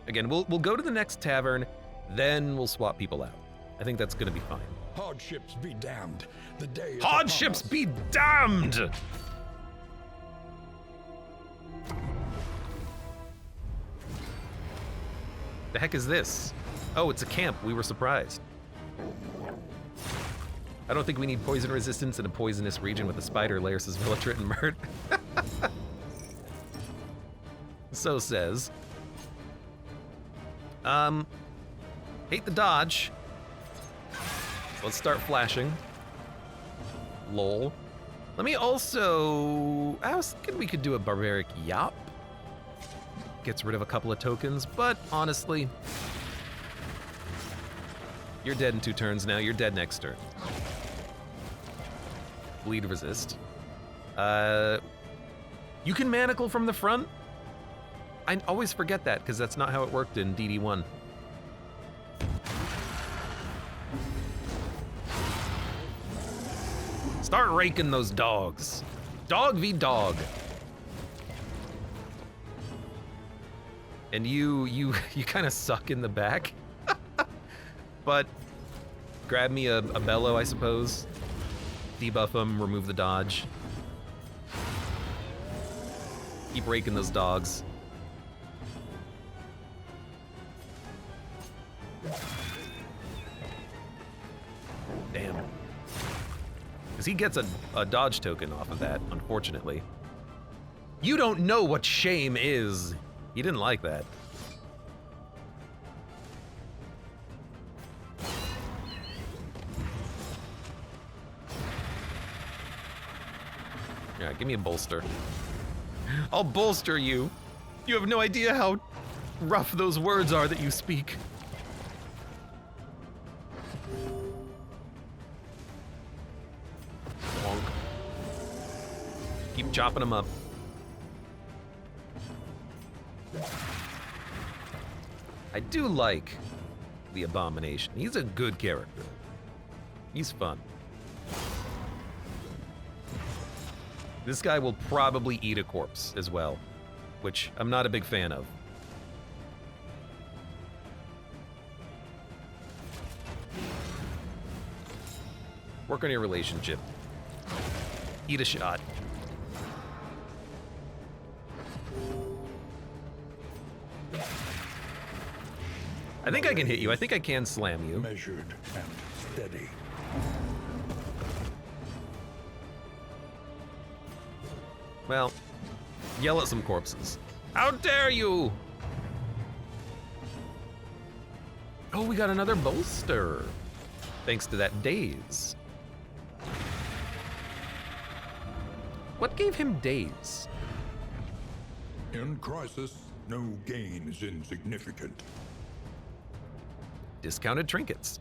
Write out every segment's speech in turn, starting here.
Again, we'll go to the next tavern, then we'll swap people out. I think that's gonna be fine. Hardships be damned. The day is Hardships upon us. be damned! The heck is this? Oh, it's a camp. We were surprised. I don't think we need poison resistance in a poisonous region with a spider lair, says Villitrit and Mert. So says. Hate the dodge. Let's start flashing. Lol. Let me also... I was thinking we could do a barbaric yop. Gets rid of a couple of tokens, but honestly... You're dead in 2 turns now, you're dead next turn. Bleed resist. You can manacle from the front? I always forget that, because that's not how it worked in DD1. Start raking those dogs. Dog v dog. And you kind of suck in the back. But grab me a bellow, I suppose. Debuff them, remove the dodge. Keep raking those dogs. Damn. Because he gets a dodge token off of that, unfortunately. You don't know what shame is. He didn't like that. Yeah, give me a bolster. I'll bolster you. You have no idea how rough those words are that you speak. Bonk. Keep chopping them up. I do like the Abomination. He's a good character. He's fun. This guy will probably eat a corpse as well, which I'm not a big fan of. Work on your relationship. Eat a shot. I think I can hit you. I think I can slam you. Measured and steady. Well, yell at some corpses. How dare you! Oh, we got another bolster. Thanks to that daze. What gave him daze? In crisis, no gain is insignificant. Discounted trinkets.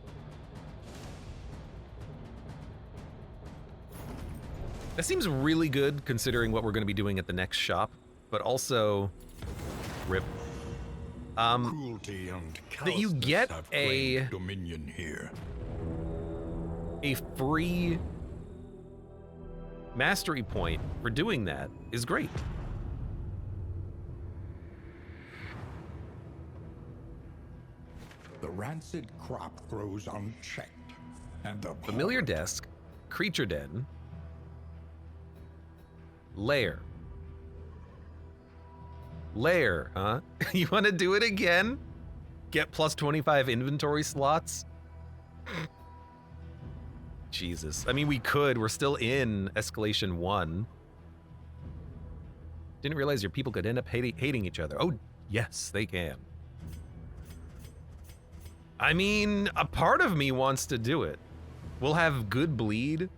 That seems really good considering what we're going to be doing at the next shop, but also rip. Cruelty and That you callousness get have a claimed dominion here. free mastery point for doing that is great. The rancid crop grows unchecked, and the Familiar desk, creature den, lair. Lair, huh? You want to do it again? Get plus 25 inventory slots? Jesus. I mean, we could. We're still in Escalation 1. Didn't realize your people could end up hating each other. Oh, yes, they can. I mean, a part of me wants to do it. We'll have good bleed.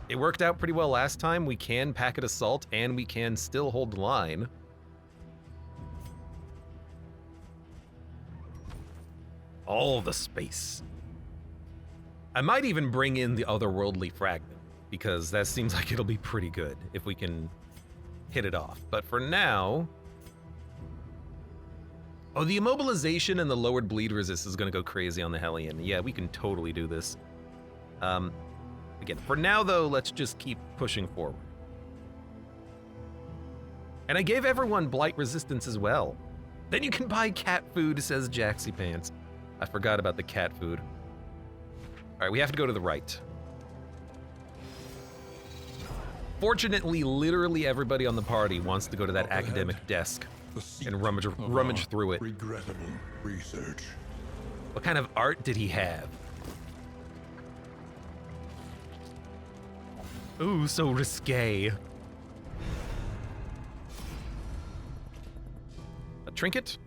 It worked out pretty well last time. We can packet assault, and we can still hold the line. All the space. I might even bring in the otherworldly fragment, because that seems like it'll be pretty good if we can hit it off. But for now... Oh, the immobilization and the lowered bleed resist is going to go crazy on the Hellion. Yeah, we can totally do this. Again, for now, though, let's just keep pushing forward. And I gave everyone blight resistance as well. Then you can buy cat food, says Jaxie Pants. I forgot about the cat food. All right, we have to go to the right. Fortunately, literally everybody on the party wants to go to that academic desk and rummage through it. Regrettable research. What kind of art did he have? Ooh, so risque. A trinket,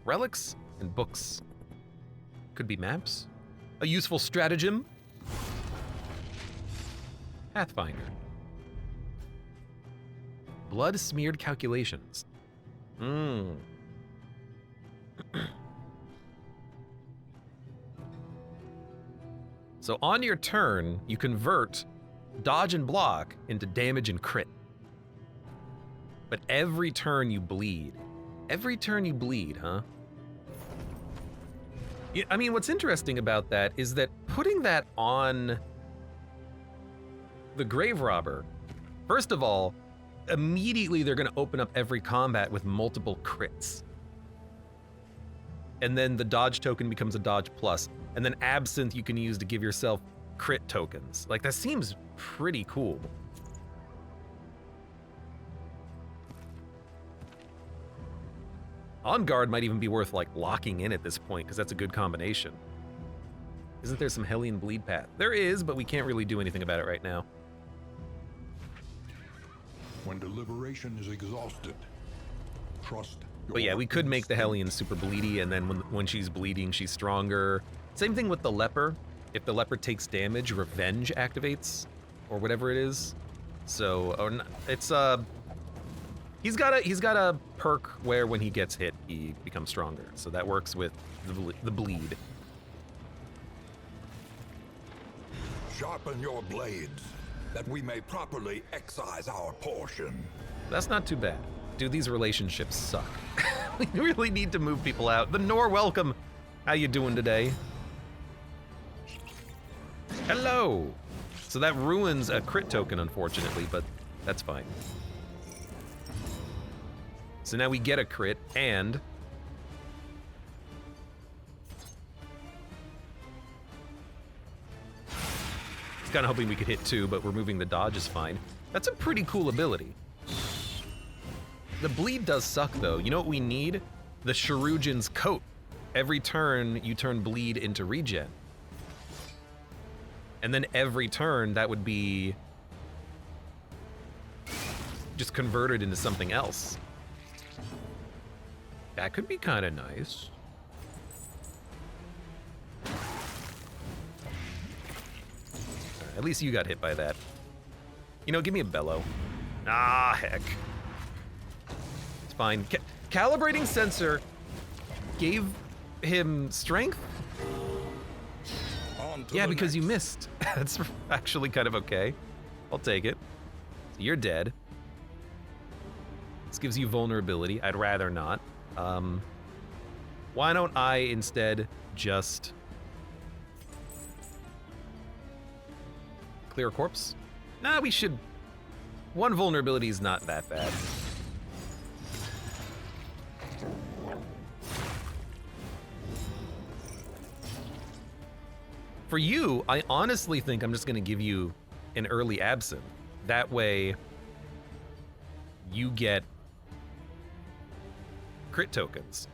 relics, and books. Could be maps. A useful stratagem. Pathfinder. Blood-smeared calculations. So on your turn, you convert dodge and block into damage and crit. But every turn you bleed. Every turn you bleed, huh? Yeah, I mean, what's interesting about that is that putting that on the Grave Robber, first of all, immediately they're going to open up every combat with multiple crits. And then the dodge token becomes a dodge plus. And then Absinthe you can use to give yourself crit tokens. Like, that seems pretty cool. On Guard might even be worth, like, locking in at this point, because that's a good combination. Isn't there some Hellion Bleed path? There is, but we can't really do anything about it right now. When deliberation is exhausted, trust your But yeah, we could make the instinct. Hellion super bleedy, and then when she's bleeding, she's stronger. Same thing with the Leper. If the Leper takes damage, Revenge activates, or whatever it is. So, or not, it's he's got a perk where when he gets hit, he becomes stronger. So that works with the bleed. Sharpen your blades, that we may properly excise our portion. That's not too bad. Dude, these relationships suck. We really need to move people out. The Nor, welcome. How you doing today? Hello. So that ruins a crit token, unfortunately, but that's fine. So now we get a crit, and I was kind of hoping we could hit 2, but removing the dodge is fine. That's a pretty cool ability. The bleed does suck, though. You know what we need? The Shurujin's coat. Every turn, you turn bleed into regen. And then every turn, that would be just converted into something else. That could be kind of nice. At least you got hit by that. You know, give me a bellow. Ah, heck. It's fine. Calibrating sensor gave him strength? Yeah, because you missed. That's actually kind of okay. I'll take it. So you're dead. This gives you vulnerability. I'd rather not. Why don't I instead just clear a corpse? Nah, we should. One vulnerability is not that bad. For you, I honestly think I'm just gonna give you an early Absinthe. That way, you get crit tokens.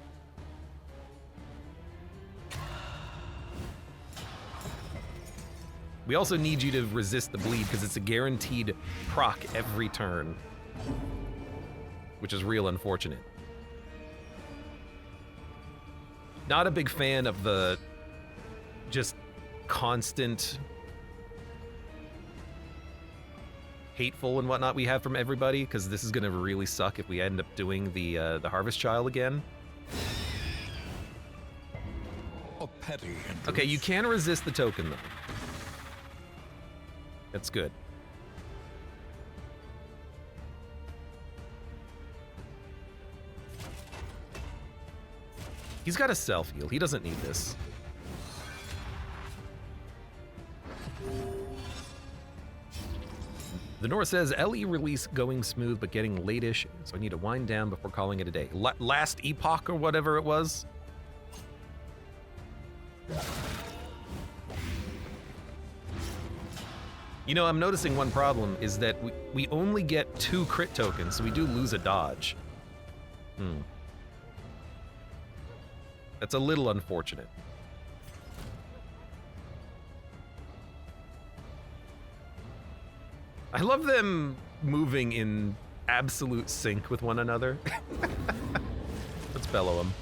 We also need you to resist the bleed because it's a guaranteed proc every turn, which is real unfortunate. Not a big fan of the just constant hateful and whatnot we have from everybody, because this is gonna really suck if we end up doing the Harvest Child again. A petty interest. Okay, you can resist the token though. That's good. He's got a self-heal. He doesn't need this. The North says, LE release going smooth but getting late-ish, so I need to wind down before calling it a day. Last epoch or whatever it was? You know, I'm noticing one problem is that we only get 2 crit tokens, so we do lose a dodge. That's a little unfortunate. I love them moving in absolute sync with one another. Let's bellow them.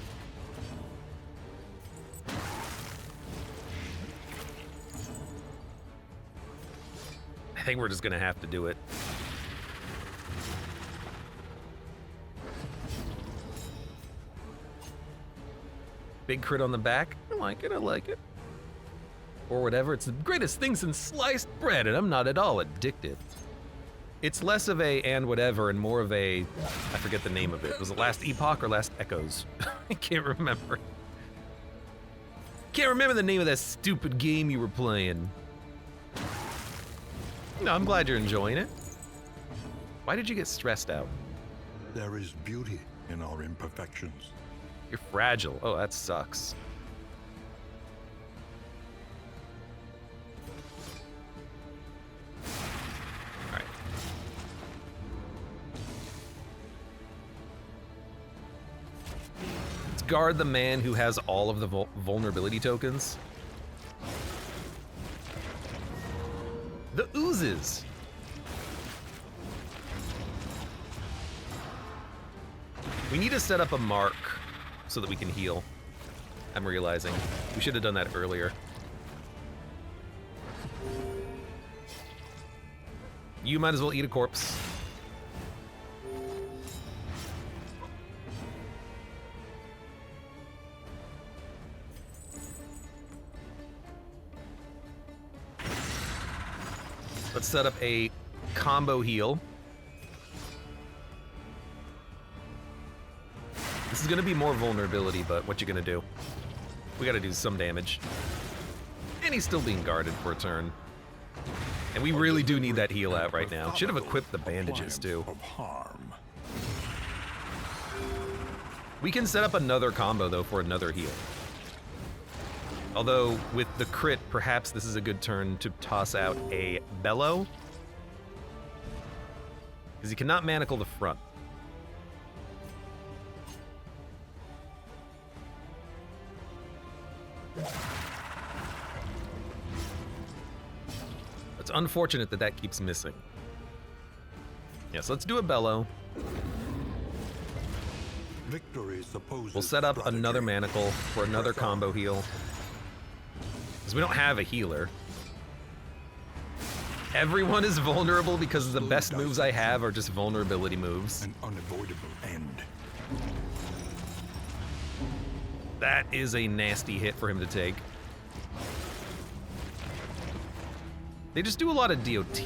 I think we're just gonna have to do it. Big crit on the back. I like it, I like it. Or whatever, it's the greatest thing since sliced bread, and I'm not at all addicted. It's less of a and whatever and more of a, I forget the name of it. Was it Last Epoch or Last Echoes? I can't remember. Can't remember the name of that stupid game you were playing. No, I'm glad you're enjoying it. Why did you get stressed out? There is beauty in our imperfections. You're fragile. Oh, that sucks. All right. Let's guard the man who has all of the vulnerability tokens. The oozes. We need to set up a mark so that we can heal. I'm realizing. We should have done that earlier. You might as well eat a corpse. Let's set up a combo heal. This is gonna be more vulnerability, but what you gonna do? We gotta do some damage. And he's still being guarded for a turn. And we really do need that heal out right now. Should have equipped the bandages too. We can set up another combo though for another heal. Although with the crit, perhaps this is a good turn to toss out a bellow. Because he cannot manacle the front. It's unfortunate that that keeps missing. Yeah, so let's do a bellow. We'll set up another manacle for another combo heal. Because we don't have a healer. Everyone is vulnerable because the best moves I have are just vulnerability moves. An unavoidable end. That is a nasty hit for him to take. They just do a lot of DOT.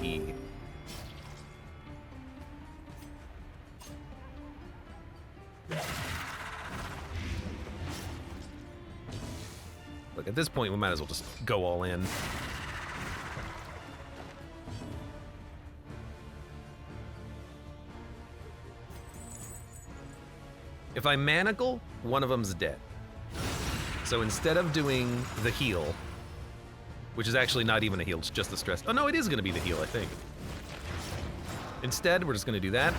Look, at this point, we might as well just go all in. If I manacle, one of them's dead. So instead of doing the heal, which is actually not even a heal, it's just the stress. Oh no, it is gonna be the heal, I think. Instead, we're just gonna do that.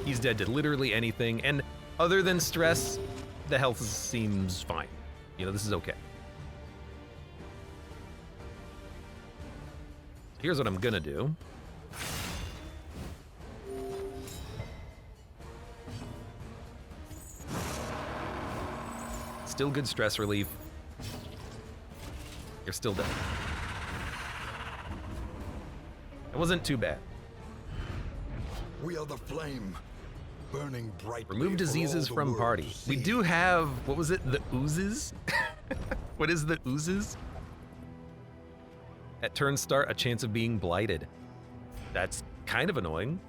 He's dead to literally anything, and other than stress, the health seems fine. You know, this is okay. Here's what I'm gonna do. Still good stress relief. You're still dead. It wasn't too bad. We are the flame, burning brightly. Remove diseases from party. We do have, what was it, the oozes? What is the oozes? At turn start, a chance of being blighted. That's kind of annoying.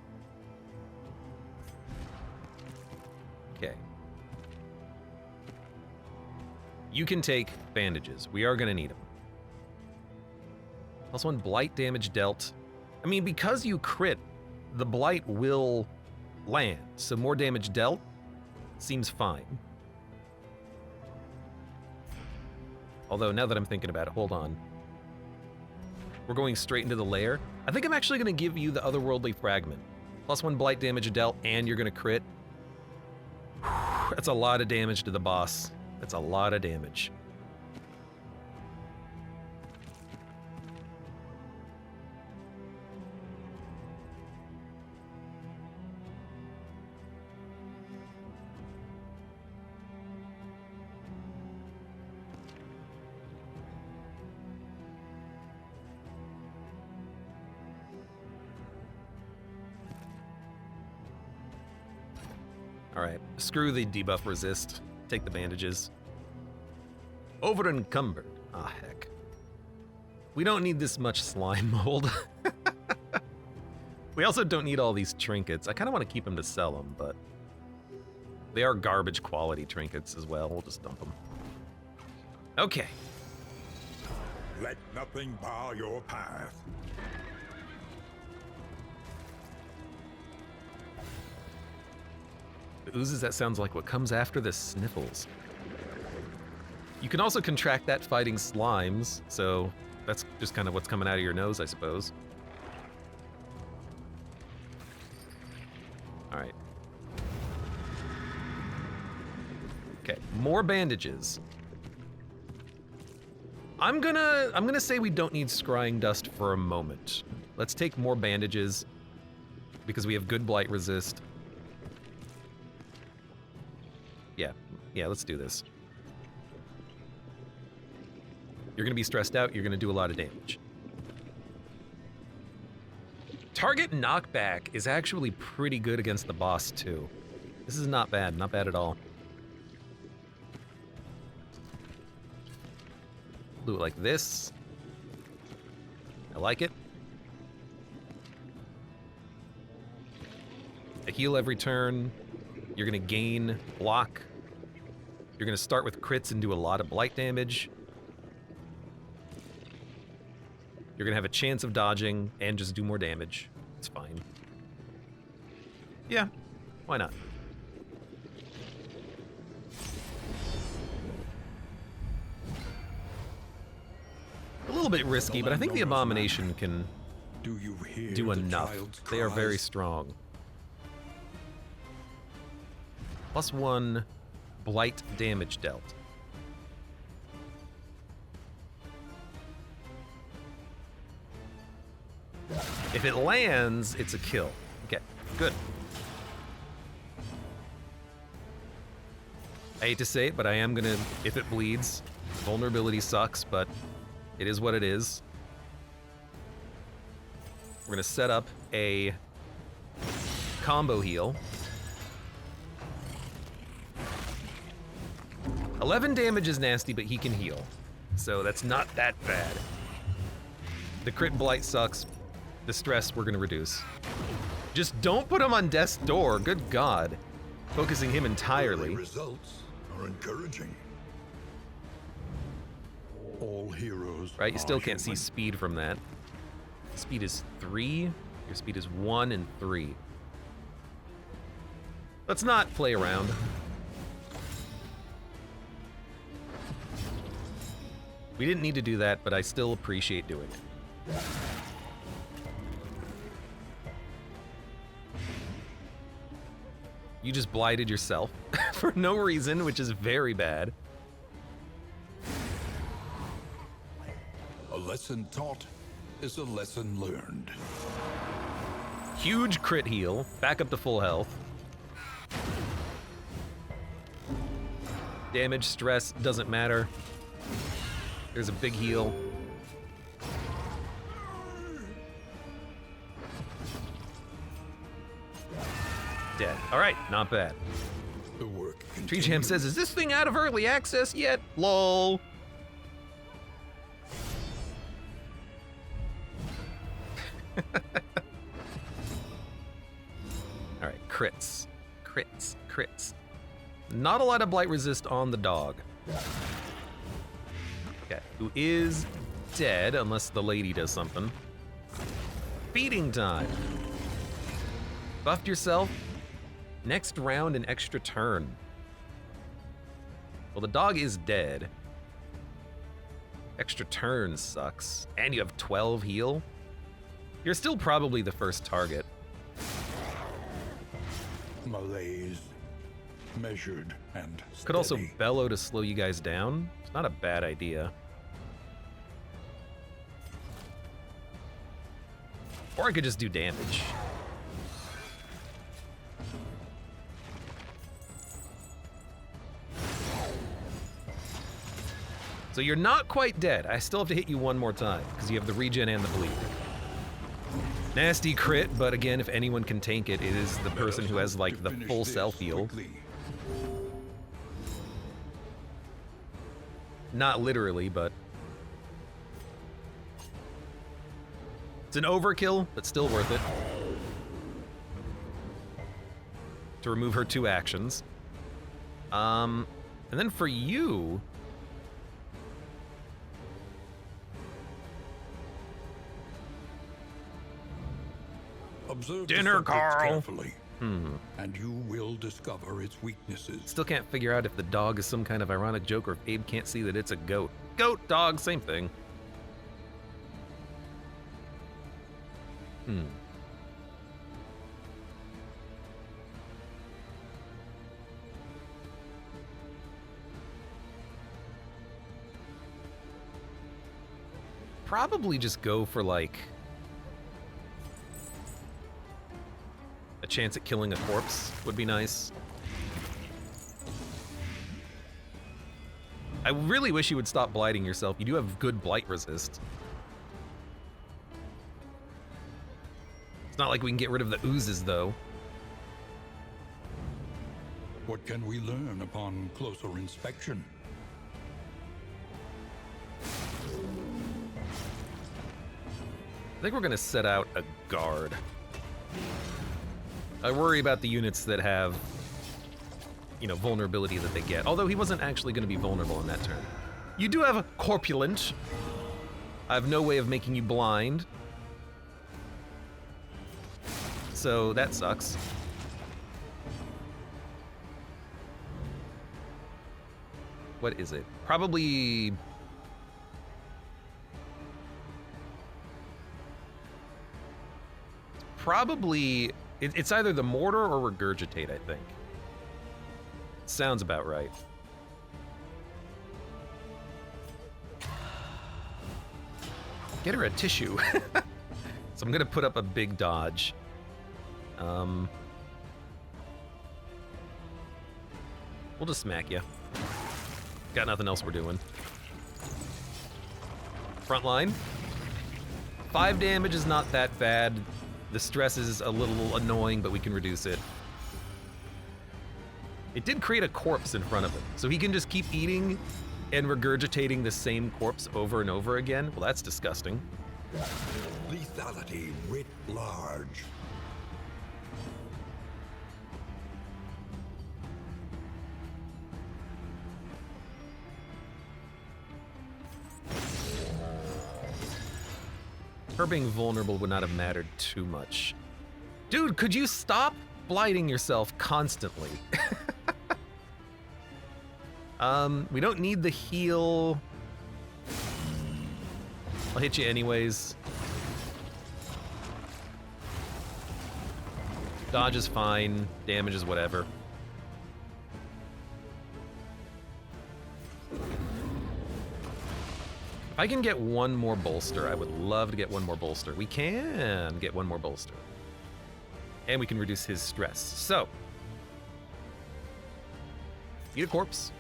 Okay. You can take bandages. We are gonna need them. +1 blight damage dealt. I mean, because you crit, the blight will land, so more damage dealt seems fine. Although, now that I'm thinking about it, hold on. We're going straight into the lair. I think I'm actually going to give you the otherworldly fragment. +1 blight damage dealt, and you're going to crit. That's a lot of damage to the boss. That's a lot of damage. Alright, screw the debuff resist. Take the bandages. Over encumbered. Ah, heck. We don't need this much slime mold. We also don't need all these trinkets. I kind of want to keep them to sell them, but they are garbage quality trinkets as well. We'll just dump them. Okay. Let nothing bar your path. The oozes, that sounds like what comes after the sniffles. You can also contract that fighting slimes, so that's just kind of what's coming out of your nose, I suppose. All right. Okay, more bandages. I'm gonna say we don't need scrying dust for a moment. Let's take more bandages because we have good blight resist. Yeah, let's do this. You're gonna be stressed out, you're gonna do a lot of damage. Target knockback is actually pretty good against the boss too. This is not bad at all. Do it like this. I like it. A heal every turn. You're gonna gain block. You're gonna start with crits and do a lot of blight damage. You're gonna have a chance of dodging and just do more damage. It's fine. Yeah, why not? A little bit risky, but I think the Abomination can do enough. They are very strong. +1 blight damage dealt. If it lands, it's a kill. Okay, good. I hate to say it, but I am gonna, if it bleeds, vulnerability sucks, but it is what it is. We're gonna set up a combo heal. 11 damage is nasty, but he can heal. So that's not that bad. The crit blight sucks. The stress we're gonna reduce. Just don't put him on death's door, good God. Focusing him entirely. Early results are encouraging. All heroes. Right, you still are can't see human. speed from that. Speed is 3. Your speed is 1 and 3. Let's not play around. We didn't need to do that, but I still appreciate doing it. You just blighted yourself for no reason, which is very bad. A lesson taught is a lesson learned. Huge crit heal, back up to full health. Damage, stress, doesn't matter. There's a big heal. Dead. All right, not bad. The work Tree Jam continues. says, is this thing out of early access yet? Lol. All right, crits. Crits. Crits. Not a lot of blight resist on the dog. Okay, who is dead unless the lady does something. Feeding time. Buffed yourself. Next round, an extra turn. Well, the dog is dead. Extra turn sucks. And you have 12 heal. You're still probably the first target. Malaise, measured and steady. Could also bellow to slow you guys down. It's not a bad idea. Or I could just do damage. So you're not quite dead. I still have to hit you one more time, because you have the regen and the bleed. Nasty crit, but again, if anyone can tank it, it is the person who has, like, the full self-heal. Not literally, but... It's an overkill, but still worth it. To remove her 2 actions. And then for you... Observe Dinner, the subject Carl. carefully, and you will discover its weaknesses. Still can't figure out if the dog is some kind of ironic joke or if Abe can't see that it's a goat. Goat, dog, same thing. Probably just go for, like, a chance at killing a corpse would be nice. I really wish you would stop blighting yourself. You do have good blight resist. It's not like we can get rid of the oozes, though. What can we learn upon closer inspection? I think we're gonna set out a guard. I worry about the units that have, you know, vulnerability that they get. Although he wasn't actually gonna be vulnerable in that turn. You do have a corpulent. I have no way of making you blind. So that sucks. What is it? Probably... It's either the mortar or regurgitate, I think. Sounds about right. Get her a tissue. So I'm gonna put up a big dodge. We'll just smack you. Got nothing else we're doing. Front line. 5 damage is not that bad. The stress is a little annoying, but we can reduce it. It did create a corpse in front of him, so he can just keep eating and regurgitating the same corpse over and over again. Well, that's disgusting. Lethality writ large. Her being vulnerable would not have mattered too much. Dude, could you stop blighting yourself constantly? We don't need the heal. I'll hit you anyways. Dodge is fine, damage is whatever. If I can get one more bolster, I would love to get one more bolster. We can get one more bolster. And we can reduce his stress. So, eat a corpse.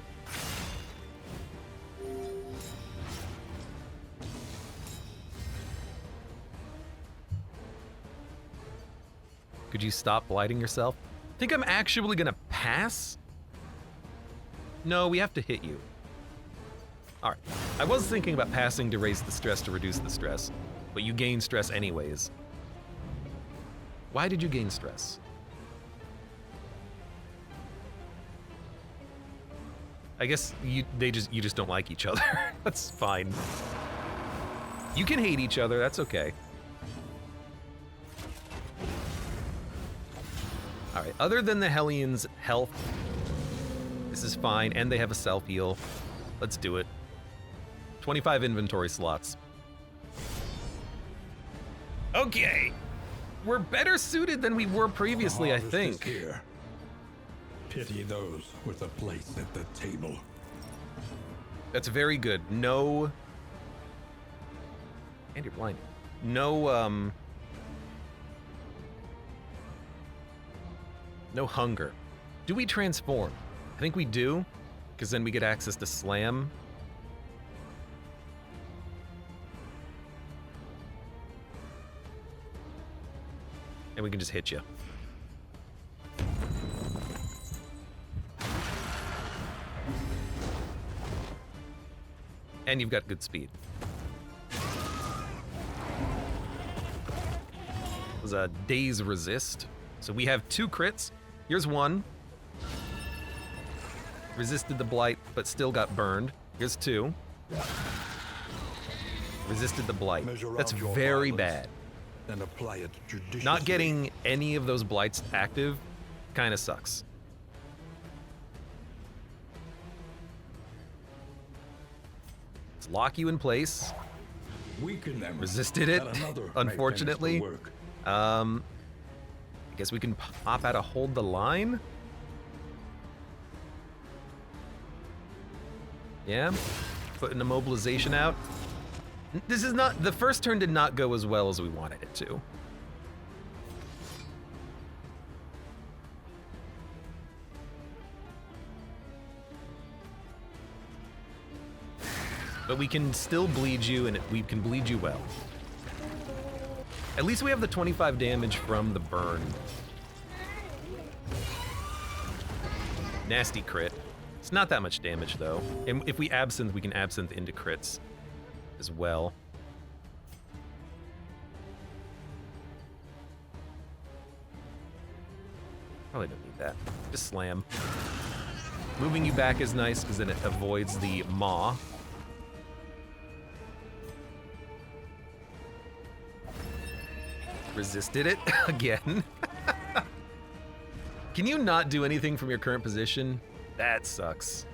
Could you stop blighting yourself? Think I'm actually gonna pass? No, we have to hit you. All right, I was thinking about passing to raise the stress to reduce the stress, but you gain stress anyways. Why did you gain stress? I guess you just don't like each other. That's fine. You can hate each other, that's okay. Alright, other than the Hellions' health, this is fine, and they have a self-heal. Let's do it. 25 inventory slots. Okay. We're better suited than we were previously, I think. Here. Pity those with a place at the table. That's very good. No... And you're blind. No, no hunger. Do we transform? I think we do, because then we get access to slam. And we can just hit you. And you've got good speed. It was a Daze Resist. So we have 2 crits. Here's 1. Resisted the blight, but still got burned. Here's 2. Resisted the blight. That's very bad. And apply it judiciously. Not getting any of those blights active kind of sucks. Let's lock you in place. Weaken them. Resisted it, unfortunately. I guess we can pop out a hold the line. Yeah, putting a mobilization out. This is not, the first turn did not go as well as we wanted it to. But we can still bleed you, and we can bleed you well. At least we have the 25 damage from the burn. Nasty crit. It's not that much damage, though. And if we absinthe, we can absinthe into crits as well. Probably don't need that. Just slam. Moving you back is nice, because then it avoids the maw. Resisted it again. Can you not do anything from your current position? That sucks.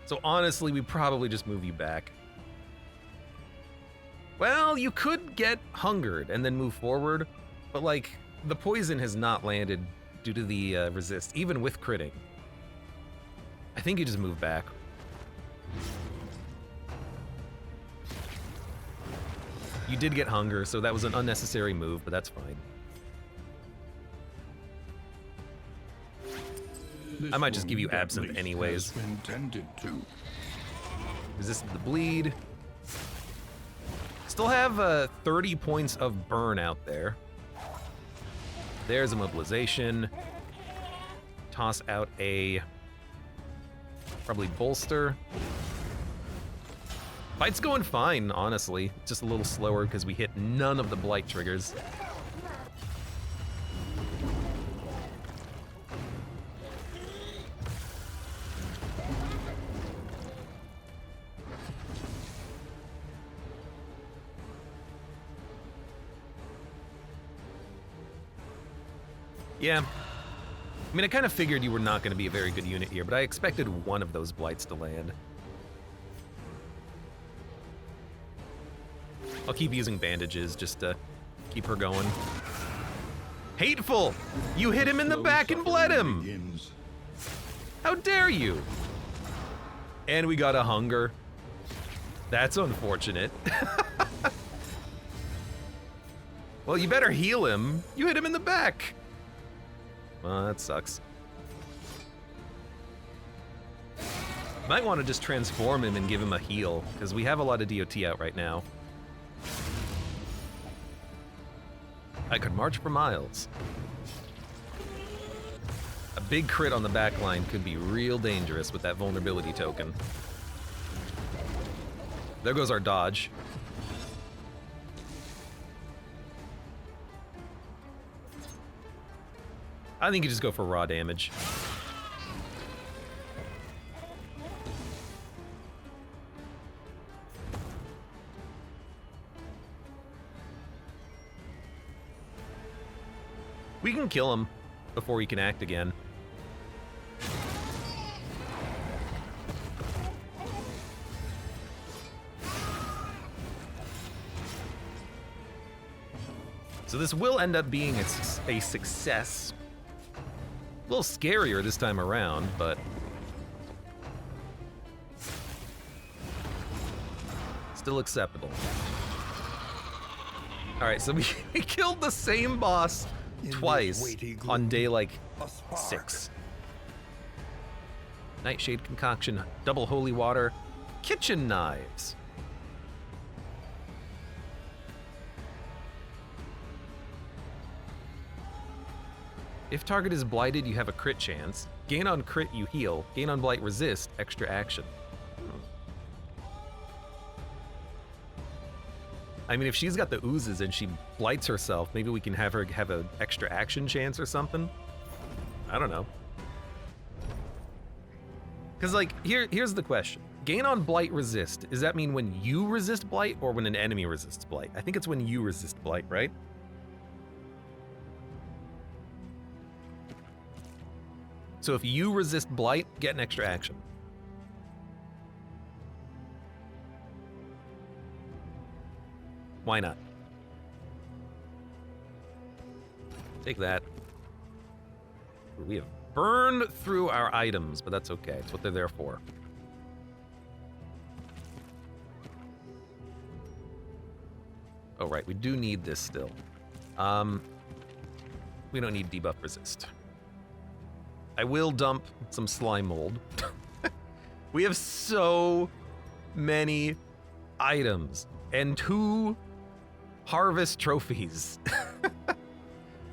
So honestly, we probably just move you back. Well, you could get hungered and then move forward, but like, the poison has not landed due to the resist, even with critting. I think you just move back. You did get hunger, so that was an unnecessary move, but that's fine. I might just give you absinthe anyways. Resisted the bleed. Still have 30 points of burn out there. There's a mobilization. Toss out a probably bolster. Fight's going fine, honestly. Just a little slower because we hit none of the blight triggers. Yeah. I mean, I kind of figured you were not going to be a very good unit here, but I expected one of those blights to land. I'll keep using bandages just to keep her going. Hateful! You hit him in the back and bled him! How dare you? And we got a hunger. That's unfortunate. Well, you better heal him. You hit him in the back. Well, that sucks. Might want to just transform him and give him a heal, because we have a lot of DOT out right now. I could march for miles. A big crit on the back line could be real dangerous with that vulnerability token. There goes our dodge. I think you just go for raw damage. We can kill him before he can act again. So this will end up being a success. A little scarier this time around, but still acceptable. All right, so we killed the same boss twice on day like 6. Nightshade concoction, double holy water, kitchen knives. If target is blighted, you have a crit chance. Gain on crit, you heal. Gain on blight, resist, extra action. I mean, if she's got the oozes and she blights herself, maybe we can have her have an extra action chance or something. I don't know. Because, like, here's the question. Gain on blight, resist. Does that mean when you resist blight or when an enemy resists blight? I think it's when you resist blight, right? So if you resist blight, get an extra action. Why not? Take that. We have burned through our items, but that's okay. It's what they're there for. Oh, right. We do need this still. We don't need debuff resist. I will dump some slime mold. We have so many items and 2 harvest trophies.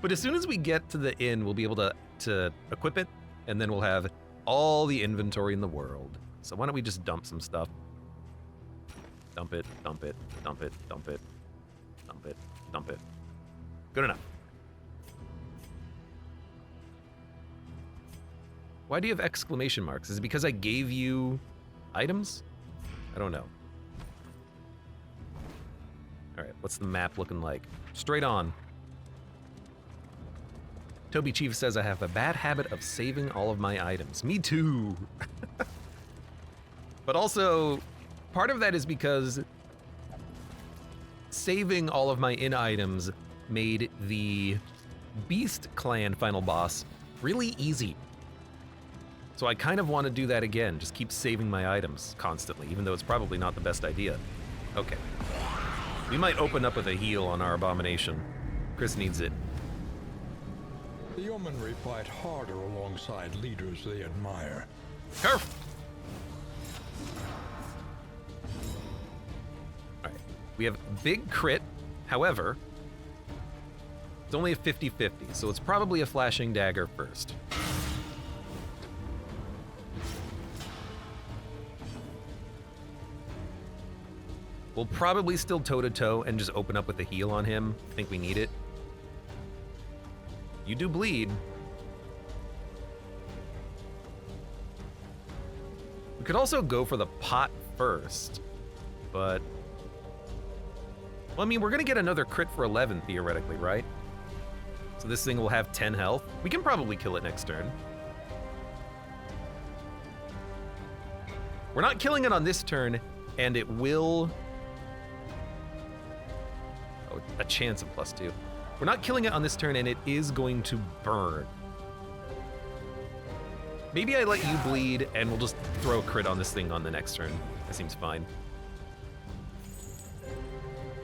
But as soon as we get to the inn, we'll be able to equip it, and then we'll have all the inventory in the world. So why don't we just dump some stuff? Dump it, dump it, dump it, dump it, dump it, dump it. Good enough. Why do you have exclamation marks? Is it because I gave you items? I don't know. All right, what's the map looking like? Straight on. Toby Chief says I have a bad habit of saving all of my items. Me too. But also, part of that is because saving all of my inn items made the Beast Clan final boss really easy. So I kind of want to do that again, just keep saving my items constantly, even though it's probably not the best idea. Okay. We might open up with a heal on our abomination. Chris needs it. The yeomanry fight harder alongside leaders they admire. Carf! Alright, we have big crit, however, it's only a 50-50, so it's probably a flashing dagger first. We'll probably still toe-to-toe and just open up with a heal on him. I think we need it. You do bleed. We could also go for the pot first, but... Well, I mean, we're gonna get another crit for 11, theoretically, right? So this thing will have 10 health. We can probably kill it next turn. We're not killing it on this turn, and it will... Oh, a chance of +2. We're not killing it on this turn, and it is going to burn. Maybe I let you bleed, and we'll just throw a crit on this thing on the next turn. That seems fine.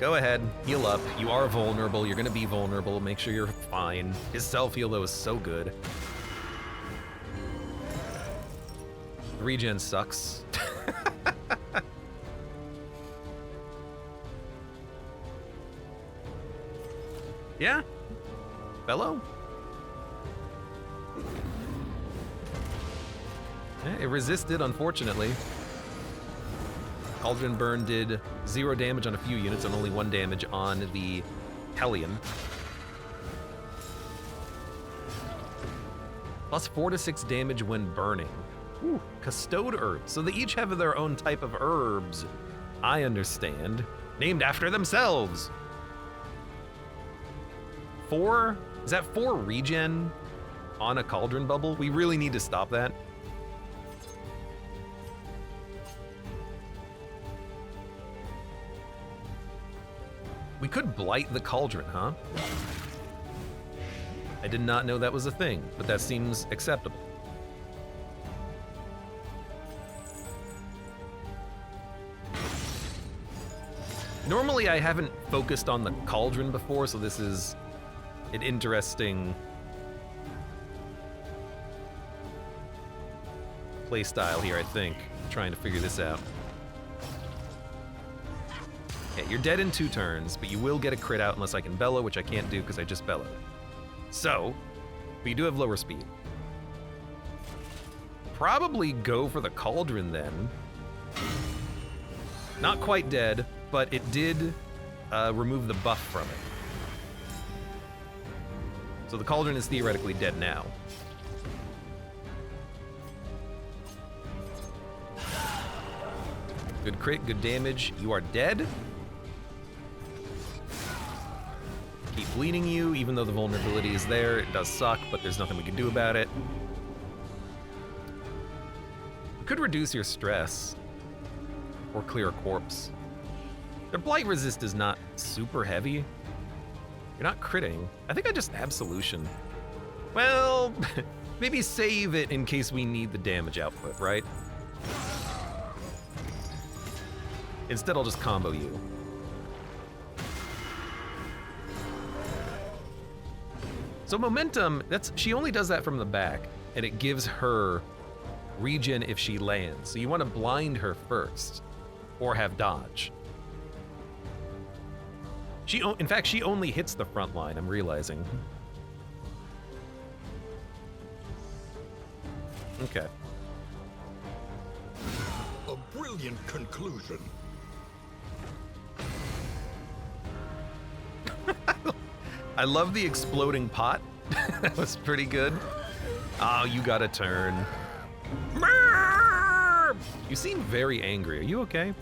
Go ahead, heal up. You are vulnerable. You're gonna be vulnerable. Make sure you're fine. His self-heal, though, is so good. The regen sucks. Yeah? Bellow? Yeah, it resisted, unfortunately. Cauldron Burn did 0 damage on a few units and only 1 damage on the Hellion. Plus 4 to 6 damage when burning. Ooh, Custode herbs. So they each have their own type of herbs. I understand. Named after themselves. 4 Is that 4 regen on a cauldron bubble? We really need to stop that. We could blight the cauldron, huh? I did not know that was a thing, but that seems acceptable. Normally I haven't focused on the cauldron before, so this is an interesting playstyle here, I think. Trying to figure this out. Okay, you're dead in 2 turns, but you will get a crit out unless I can bellow, which I can't do because I just bellowed. So, but you do have lower speed. Probably go for the cauldron then. Not quite dead, but it did remove the buff from it. So the cauldron is theoretically dead now. Good crit, good damage. You are dead. Keep bleeding you, even though the vulnerability is there. It does suck, but there's nothing we can do about it. You could reduce your stress or clear a corpse. Their blight resist is not super heavy. You're not critting. I think I just absolution. Well, maybe save it in case we need the damage output, right? Instead, I'll just combo you. So momentum, she only does that from the back, and it gives her regen if she lands. So you want to blind her first, or have dodge. In fact, she only hits the front line, I'm realizing. Okay. A brilliant conclusion. I love the exploding pot. That was pretty good. Oh, you got a turn. You seem very angry. Are you okay?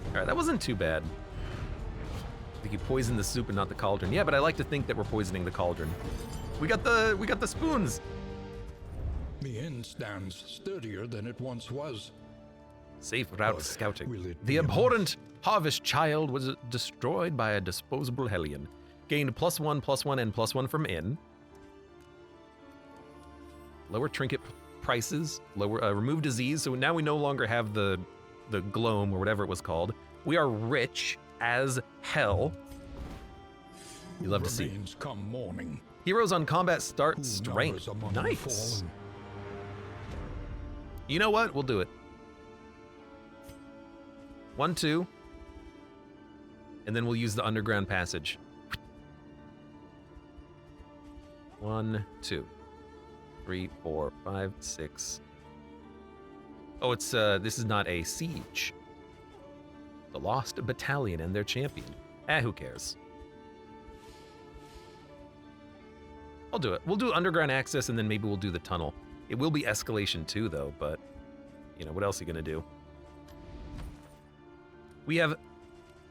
All right, that wasn't too bad. I think you poisoned the soup and not the cauldron. Yeah, but I like to think that we're poisoning the cauldron. We got the spoons. The inn stands sturdier than it once was. Safe route scouting. Will it The be abhorrent harvest child was destroyed by a disposable hellion. Gained +1/+1 and +1 from inn. Lower trinket prices. Lower remove disease. So now we no longer have the gloam or whatever it was called. We are rich as hell. You love to see. Remains come morning. Heroes on combat start Who strength. numbers among the Nice. fallen? You know what? We'll do it. 1, 2. And then we'll use the underground passage. 1, 2, 3, 4, 5, 6. Oh, it's this is not a siege. The Lost Battalion and their champion. Who cares? I'll do it. We'll do underground access and then maybe we'll do the tunnel. It will be escalation too, though, but you know, what else are you gonna do? We have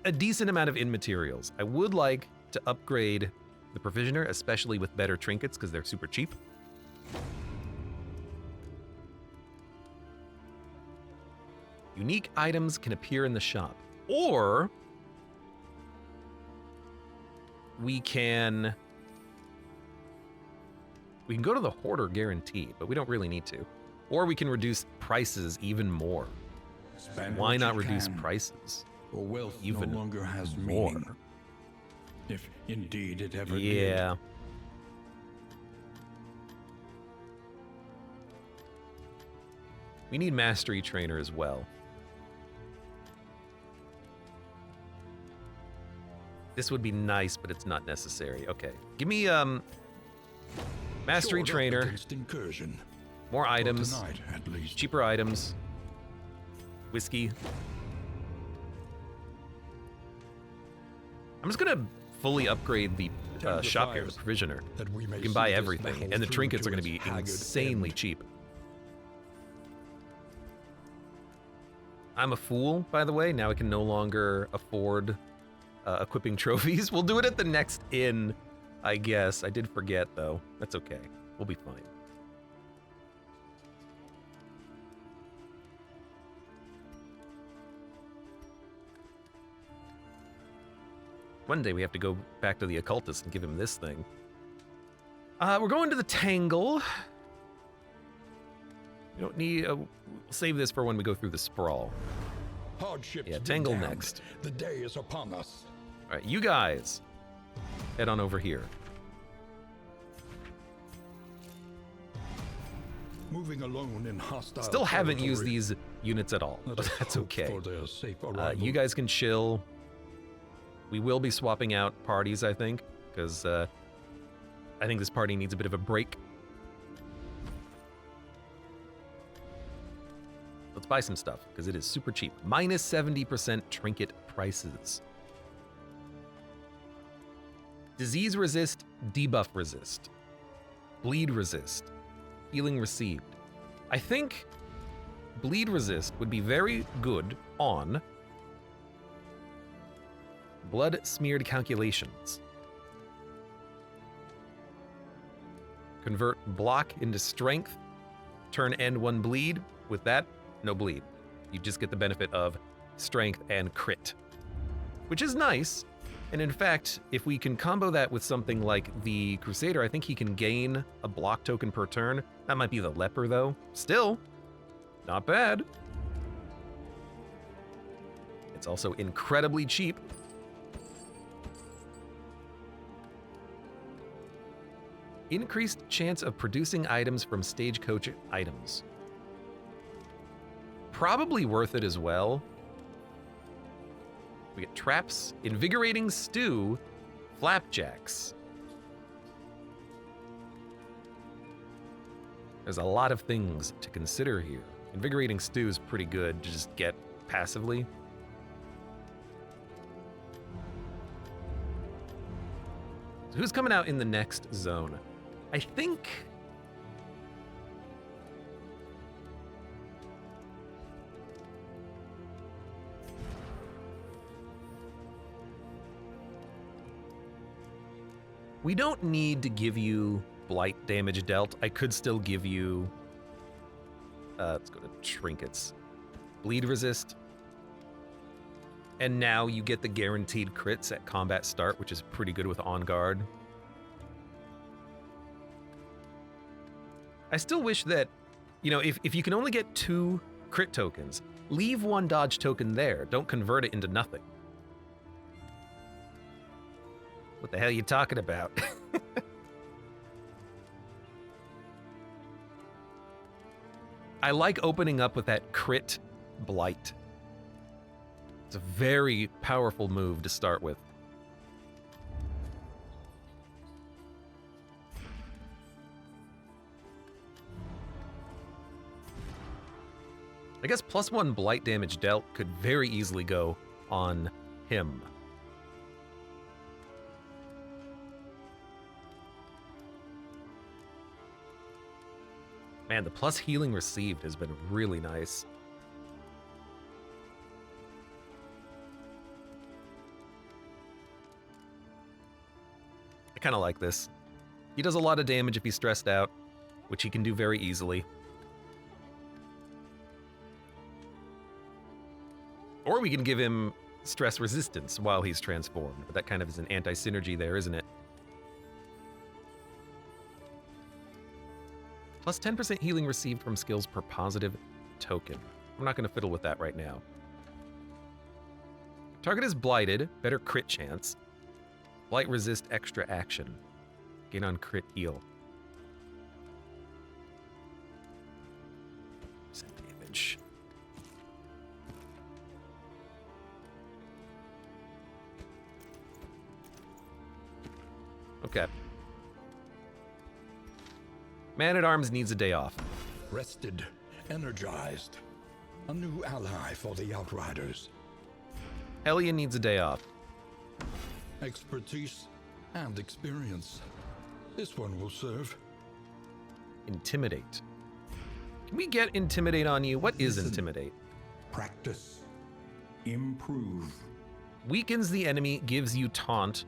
a decent amount of inn materials. I would like to upgrade the Provisioner, especially with better trinkets, because they're super cheap. Unique items can appear in the shop. Or we can go to the Hoarder Guarantee, but we don't really need to. Or we can reduce prices even more. Spend Why what not you reduce can, prices? or wealth even no longer has more? meaning. If indeed it ever did. Yeah. We need Mastery Trainer as well. This would be nice, but it's not necessary. Okay. Give me Mastery Shored up Trainer, against incursion. more For items, tonight, at least. cheaper items, whiskey. I'm just gonna fully upgrade the shop here, the Provisioner. That we may You can see buy this everything, battle and the through trinkets to are gonna be its haggard insanely end. cheap. I'm a fool, by the way. Now I can no longer afford equipping trophies. We'll do it at the next inn, I guess. I did forget, though. That's okay. We'll be fine. One day we have to go back to the occultist and give him this thing. We're going to the Tangle. We don't need... save this for when we go through the Sprawl. Hardships Yeah, be Tangle damned. next. The day is upon us. All right, you guys, head on over here. Moving alone in hostile Still haven't used territory. these units at all, Let but us that's hope okay. for their safe arrival. You guys can chill. We will be swapping out parties, I think, because I think this party needs a bit of a break. Let's buy some stuff, because it is super cheap. Minus 70% trinket prices. Disease resist, debuff resist. Bleed resist. Healing received. I think bleed resist would be very good on blood smeared calculations. Convert block into strength. Turn end one bleed. With that, no bleed. You just get the benefit of strength and crit, which is nice. And in fact, if we can combo that with something like the Crusader, I think he can gain a block token per turn. That might be the Leper, though. Still, not bad. It's also incredibly cheap. Increased chance of producing items from stagecoach items. Probably worth it as well. We get traps, invigorating stew, flapjacks. There's a lot of things to consider here. Invigorating stew is pretty good to just get passively. So who's coming out in the next zone? I think... we don't need to give you blight damage dealt. I could still give you... let's go to trinkets. Bleed resist. And now you get the guaranteed crits at combat start, which is pretty good with On Guard. I still wish that, you know, if you can only get 2 crit tokens, leave 1 dodge token there. Don't convert it into nothing. What the hell are you talking about? I like opening up with that crit blight. It's a very powerful move to start with. I guess +1 blight damage dealt could very easily go on him. Man, the plus healing received has been really nice. I kind of like this. He does a lot of damage if he's stressed out, which he can do very easily. Or we can give him stress resistance while he's transformed, but that kind of is an anti-synergy there, isn't it? Plus 10% healing received from skills per positive token. I'm not going to fiddle with that right now. Target is blighted, better crit chance. Blight resist extra action. Gain on crit heal. Percent damage. Okay. Man-at-Arms needs a day off. Rested, energized. A new ally for the Outriders. Hellion needs a day off. Expertise and experience. This one will serve. Intimidate. Can we get Intimidate on you? What is Listen. Intimidate? Practice. Improve. Weakens the enemy, gives you taunt,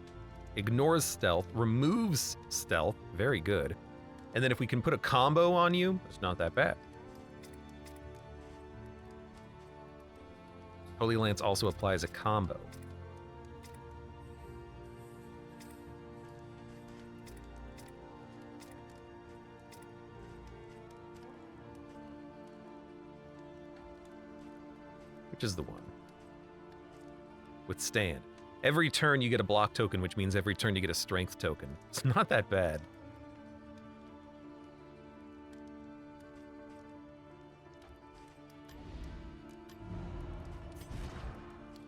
ignores stealth, removes stealth, very good. And then if we can put a combo on you, it's not that bad. Holy Lance also applies a combo. Which is the one? Withstand. Every turn you get a block token, which means every turn you get a strength token. It's not that bad.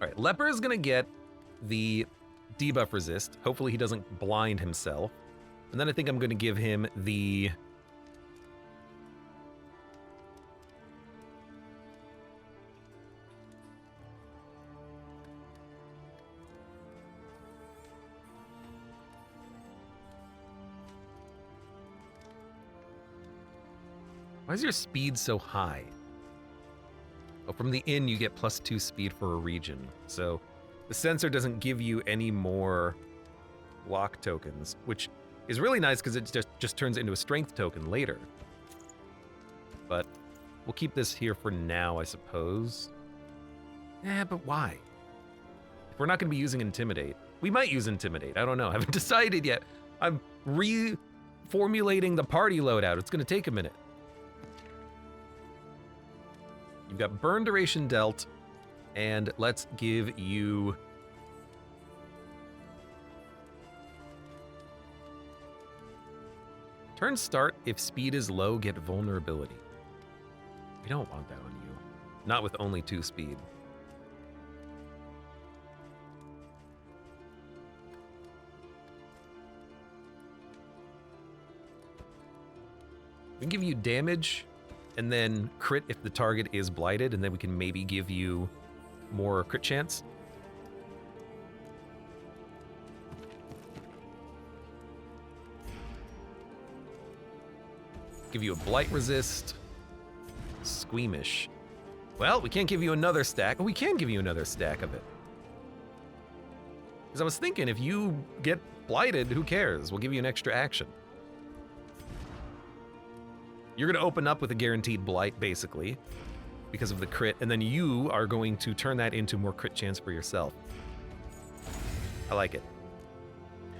All right, Leper is gonna get the debuff resist. Hopefully he doesn't blind himself. And then I think I'm gonna give him the... Why is your speed so high? Oh, from the inn you get +2 speed for a region. So the sensor doesn't give you any more lock tokens, which is really nice because it just turns into a strength token later. But we'll keep this here for now, I suppose. But why? If we're not going to be using Intimidate, we might use Intimidate. I don't know. I haven't decided yet. I'm reformulating the party loadout. It's going to take a minute. You've got burn duration dealt, and let's give you... Turn start, if speed is low, get vulnerability. We don't want that on you. Not with only 2 speed. We can give you damage, and then crit if the target is blighted, and then we can maybe give you more crit chance. Give you a blight resist. Squeamish. Well, we can't give you another stack. Oh, we can give you another stack of it. Because I was thinking, if you get blighted, who cares? We'll give you an extra action. You're going to open up with a guaranteed blight, basically, because of the crit, and then you are going to turn that into more crit chance for yourself. I like it.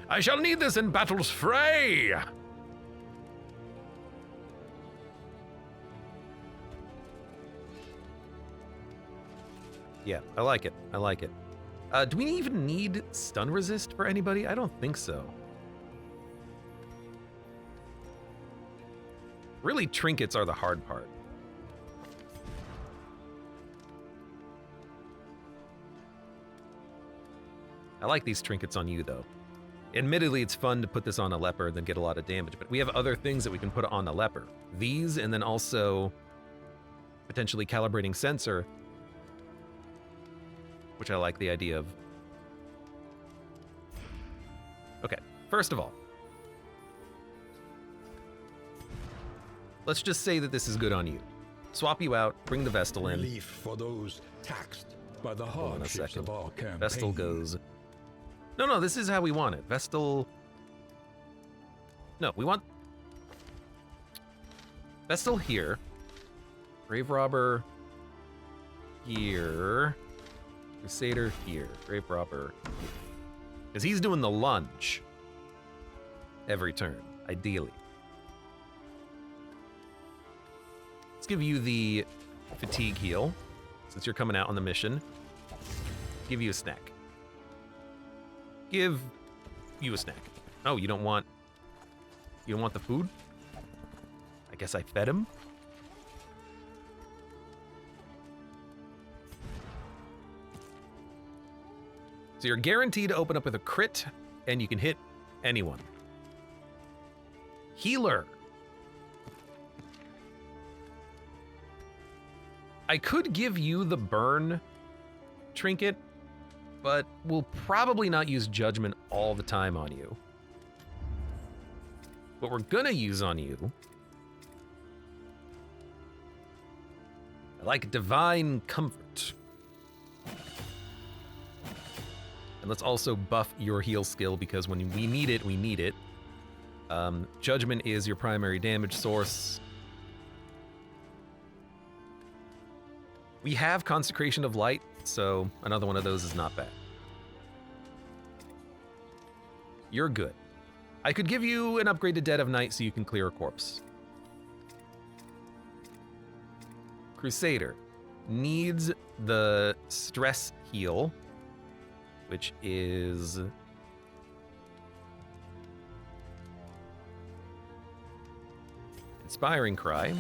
I shall need this in battle's fray! Yeah, I like it. I like it. Do we even need stun resist for anybody? I don't think so. Really, trinkets are the hard part. I like these trinkets on you, though. Admittedly, it's fun to put this on a leper and then get a lot of damage, but we have other things that we can put on a leper. These, and then also potentially calibrating sensor, which I like the idea of. Okay, first of all, let's just say that this is good on you. Swap you out, bring the Vestal in. Relief for those taxed by the Hold on a hardships second. of our campaign. Vestal goes... No, this is how we want it. Vestal... No, we want... Vestal here. Grave Robber here. Crusader here. Grave Robber here. Because he's doing the lunge every turn, ideally. Let's give you the fatigue heal, since you're coming out on the mission. Give you a snack. Give you a snack. Oh, you don't want the food? I guess I fed him? So you're guaranteed to open up with a crit, and you can hit anyone. Healer. I could give you the burn trinket, but we'll probably not use judgment all the time on you. What we're gonna use on you, I like divine comfort. And let's also buff your heal skill because when we need it, we need it. Judgment is your primary damage source. We have Consecration of Light, so another one of those is not bad. You're good. I could give you an upgrade to Dead of Night so you can clear a corpse. Crusader needs the stress heal, which is Inspiring Cry.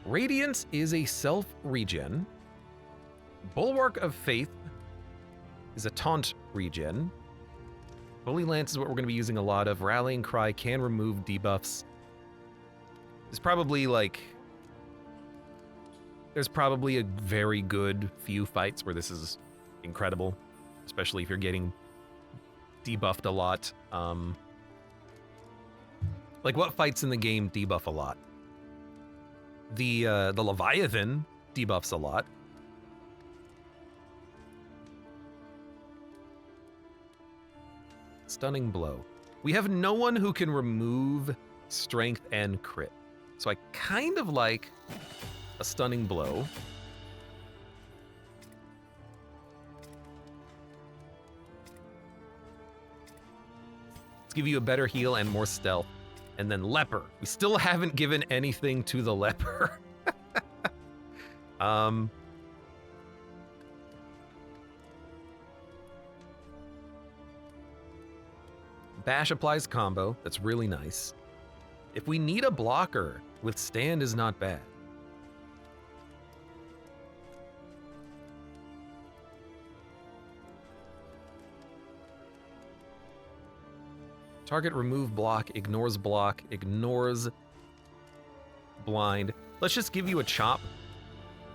Radiance is a self-regen. Bulwark of Faith is a taunt regen. Holy Lance is what we're going to be using a lot of. Rallying Cry can remove debuffs. There's probably a very good few fights where this is incredible, especially if you're getting debuffed a lot. Like what fights in the game debuff a lot? The Leviathan debuffs a lot. Stunning Blow. We have no one who can remove strength and crit. So I kind of like a Stunning Blow. Let's give you a better heal and more stealth. And then Leper. We still haven't given anything to the Leper. Bash applies combo. That's really nice. If we need a blocker, Withstand is not bad. Target remove block, ignores blind. Let's just give you a chop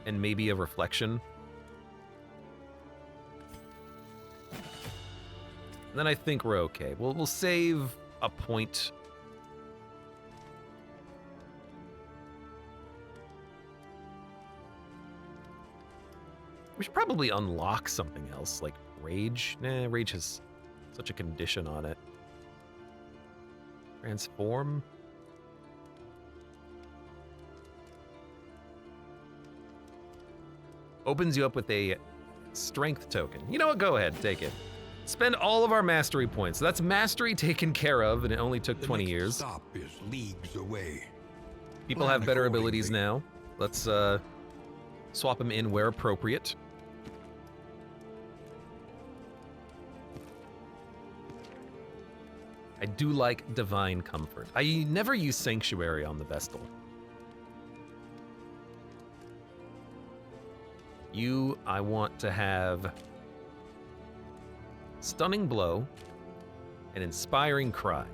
and maybe a reflection. And then I think we're okay. We'll save a point. We should probably unlock something else, like Rage. Nah, Rage has such a condition on it. Transform. Opens you up with a strength token. You know what? Go ahead, take it. Spend all of our mastery points. That's mastery taken care of, and it only took 20 years. Stop is leagues away. People have better abilities now. Let's swap them in where appropriate. I do like Divine Comfort. I never use Sanctuary on the Vestal. You, I want to have Stunning Blow and Inspiring Cry.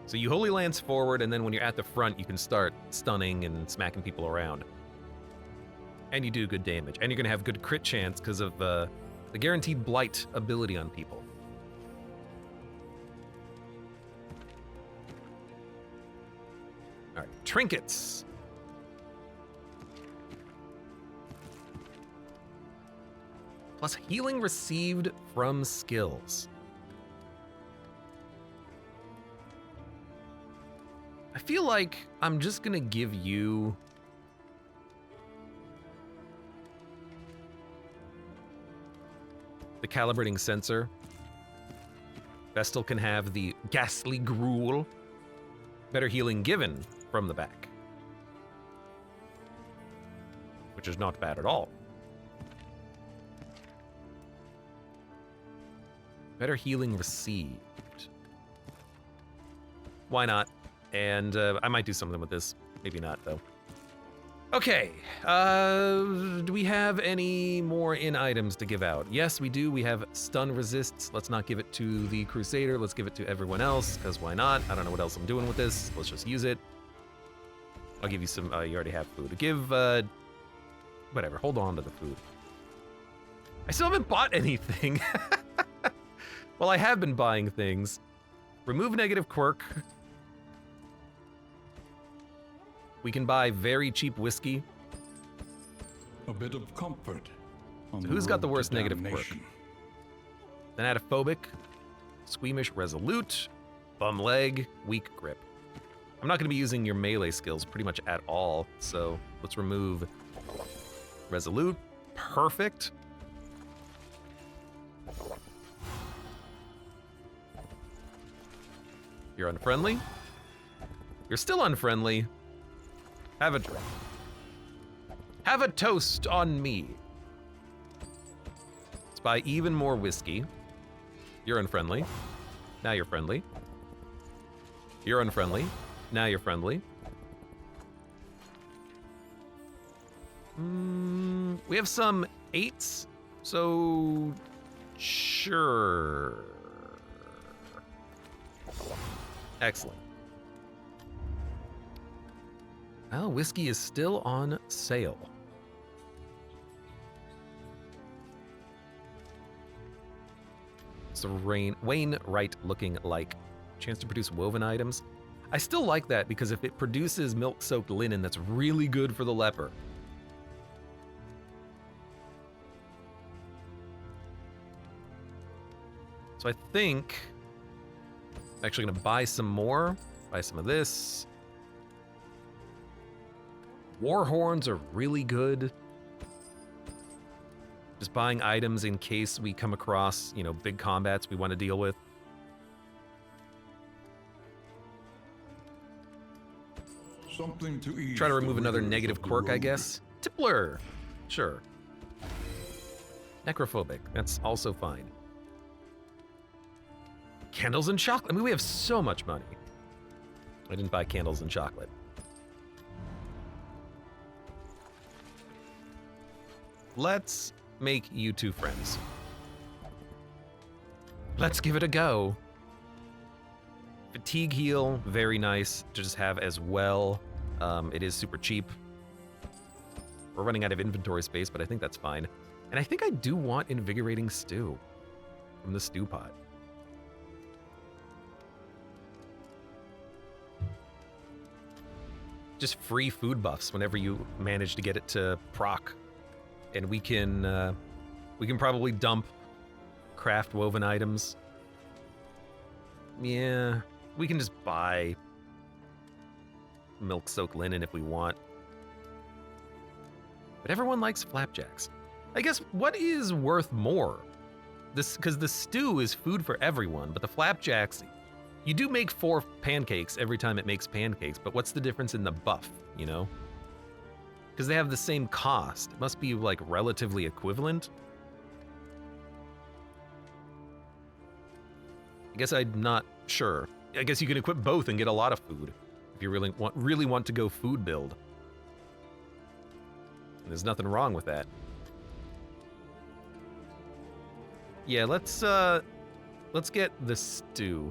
So you Holy Lance forward, and then when you're at the front, you can start stunning and smacking people around. And you do good damage. And you're going to have good crit chance because of the guaranteed Blight ability on people. All right, trinkets. Plus healing received from skills. I feel like I'm just gonna give you the calibrating sensor. Vestal can have the ghastly gruel. Better healing given from the back, which is not bad at all. Better healing received. Why not? And I might do something with this. Maybe not, though. Okay. Do we have any more in items to give out? Yes, we do. We have stun resists. Let's not give it to the Crusader. Let's give it to everyone else, because why not? I don't know what else I'm doing with this. Let's just use it. I'll give you some. You already have food. Give, whatever. Hold on to the food. I still haven't bought anything. Well, I have been buying things. Remove negative quirk. We can buy very cheap whiskey. A bit of comfort. on So the who's got the road to worst negative quirk? damnation. Thanatophobic, squeamish, resolute, bum leg, weak grip. I'm not going to be using your melee skills pretty much at all, so let's remove resolute. Perfect. You're unfriendly. You're still unfriendly. Have a drink. Have a toast on me. Let's buy even more whiskey. You're unfriendly. Now you're friendly. You're unfriendly. Now you're friendly. We have some 8s, so sure. Excellent. Well, whiskey is still on sale. It's a Wainwright looking like. Chance to produce woven items. I still like that because if it produces milk-soaked linen, that's really good for the leper. So I think I'm actually gonna buy some more. Buy some of this. War horns are really good. Just buying items in case we come across, you know, big combats we want to deal with. Something to ease Try to remove the another rigors negative of the quirk, I road. guess. Tippler. Sure. Necrophobic. That's also fine. Candles and chocolate. I mean, we have so much money. I didn't buy candles and chocolate. Let's make you two friends. Let's give it a go. Fatigue heal, very nice to just have as well. It is super cheap. We're running out of inventory space, but I think that's fine. And I think I do want invigorating stew from the stew pot. Just free food buffs whenever you manage to get it to proc. And we can probably dump craft woven items. Yeah, we can just buy milk-soaked linen if we want. But everyone likes flapjacks. I guess what is worth more? This, because the stew is food for everyone, but the flapjacks, you do make 4 pancakes every time it makes pancakes, but what's the difference in the buff, you know? Because they have the same cost. It must be like relatively equivalent. I guess I'm not sure. I guess you can equip both and get a lot of food if you really want to go food build. And there's nothing wrong with that. Yeah, let's get the stew.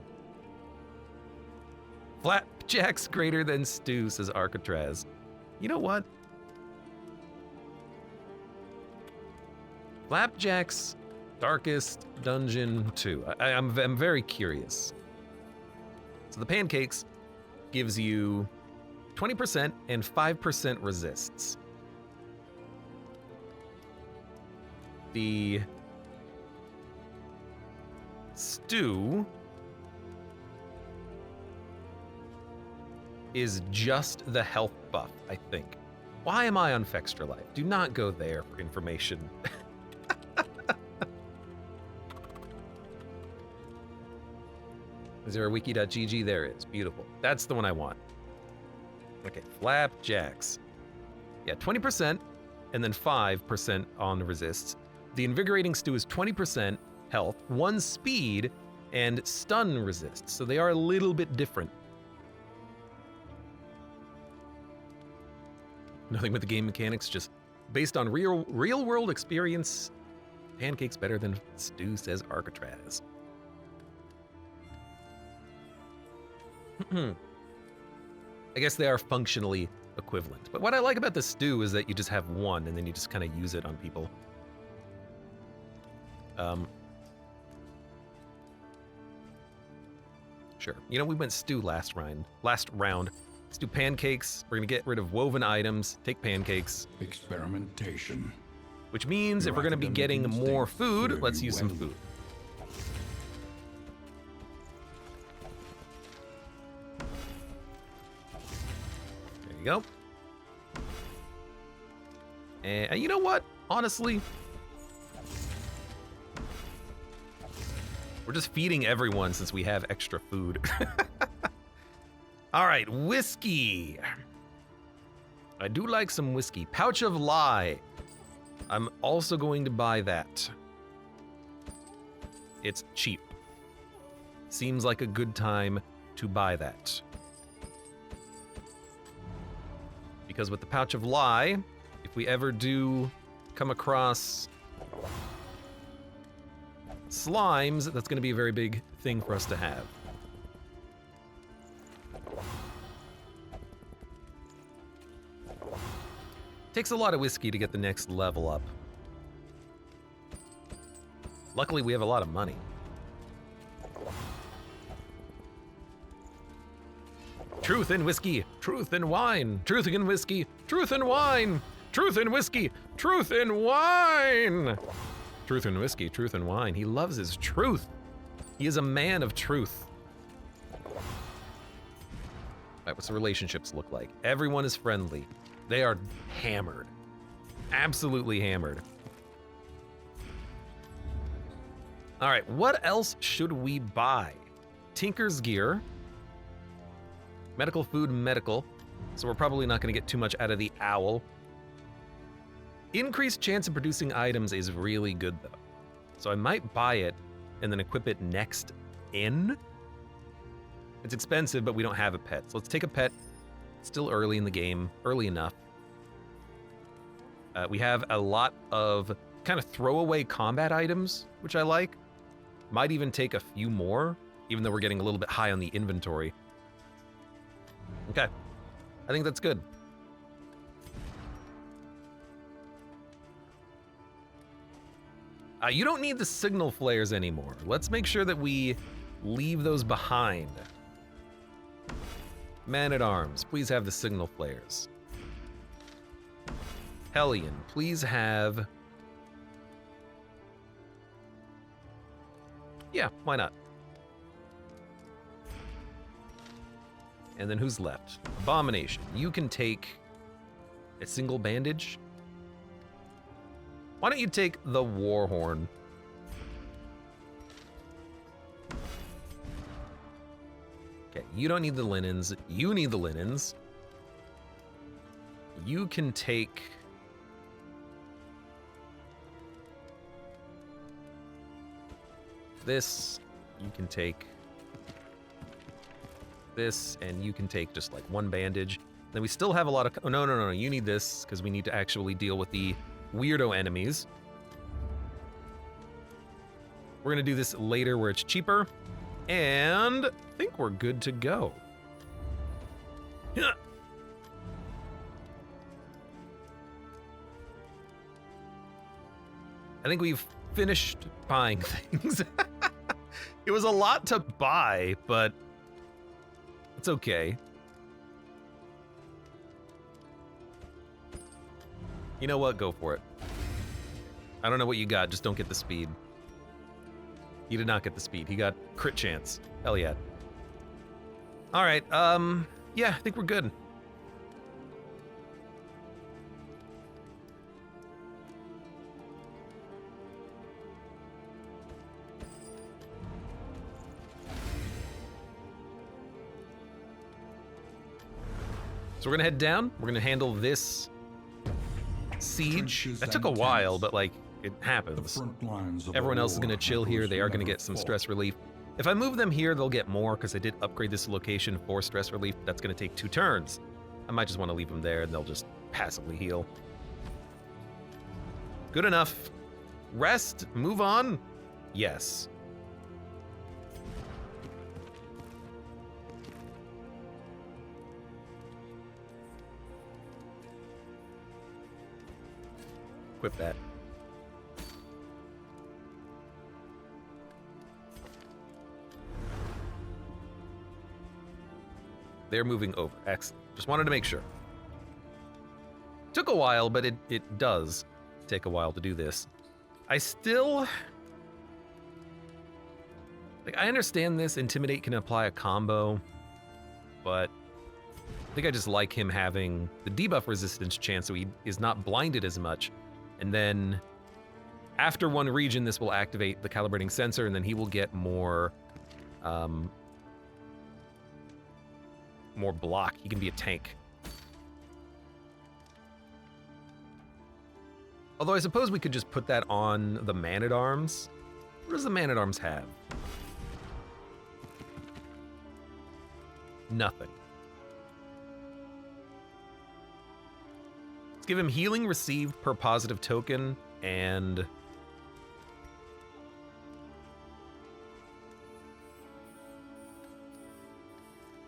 Flapjacks greater than stew, says Arcatraz. You know what? Flapjack's Darkest Dungeon 2. I'm very curious. So the pancakes gives you 20% and 5% resists. The stew is just the health buff, I think. Why am I on Fextra Life? Do not go there for information. Is there a wiki.gg? There is. Beautiful. That's the one I want. Okay, flapjacks. Yeah, 20% and then 5% on resists. The invigorating stew is 20% health, 1 speed, and stun resist. So they are a little bit different. Nothing with the game mechanics, just based on real world experience. Pancakes better than stew, says Arcatraz. I guess they are functionally equivalent. But what I like about the stew is that you just have one and then you just kind of use it on people. Sure. You know, we went stew last round. Let's do pancakes. We're gonna get rid of woven items, take pancakes. Experimentation. Which means if we're going to be getting more food, let's use some food. There you go. And you know what? Honestly, we're just feeding everyone since we have extra food. All right, whiskey. I do like some whiskey. Pouch of Lie. I'm also going to buy that. It's cheap. Seems like a good time to buy that. Because with the Pouch of Lie, if we ever do come across slimes, that's going to be a very big thing for us to have. Takes a lot of whiskey to get the next level up. Luckily, we have a lot of money. Truth in whiskey, truth in wine, truth in whiskey, truth in wine, truth in whiskey, truth in wine. Truth in whiskey, truth in wine. He loves his truth. He is a man of truth. All right, what's the relationships look like? Everyone is friendly. They are hammered. Absolutely hammered. All right, what else should we buy? Tinker's gear. Medical food, medical. So we're probably not gonna get too much out of the owl. Increased chance of producing items is really good though. So I might buy it and then equip it next in. It's expensive, but we don't have a pet. So let's take a pet. Still early in the game, early enough. We have a lot of kind of throwaway combat items, which I like. Might even take a few more, even though we're getting a little bit high on the inventory. Okay, I think that's good. You don't need the signal flares anymore. Let's make sure that we leave those behind. Man-at-Arms, please have the signal flares. Hellion, please have... Yeah, why not? And then who's left? Abomination, you can take a single bandage. Why don't you take the Warhorn? Okay, you don't need the linens. You need the linens. You can take... this. You can take... this, and you can take just like one bandage. Then we still have a lot of... oh, no, you need this, because we need to actually deal with the weirdo enemies. We're gonna do this later where it's cheaper. And I think we're good to go. I think we've finished buying things. It was a lot to buy, but it's okay. You know what? Go for it. I don't know what you got, just don't get the speed. He did not get the speed. He got crit chance. Hell yeah. All right, yeah, I think we're good. So we're gonna head down. We're gonna handle this siege. That took a while, but like, it happens. Everyone else is gonna chill here. They are gonna get some stress relief. If I move them here, they'll get more because I did upgrade this location for stress relief. That's gonna take 2 turns. I might just want to leave them there and they'll just passively heal. Good enough. Rest, move on. Yes. Equip that. They're moving over. Excellent. Just wanted to make sure. Took a while, but it does. take a while to do this. I still... Like, I understand this. Intimidate can apply a combo, but I think I just like him having the debuff resistance chance so he is not blinded as much. And then after one region, this will activate the calibrating sensor, and then he will get more, more block. He can be a tank. Although I suppose we could just put that on the Man-at-Arms. What does the Man-at-Arms have? Nothing. Let's give him healing received per positive token, and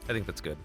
I think that's good.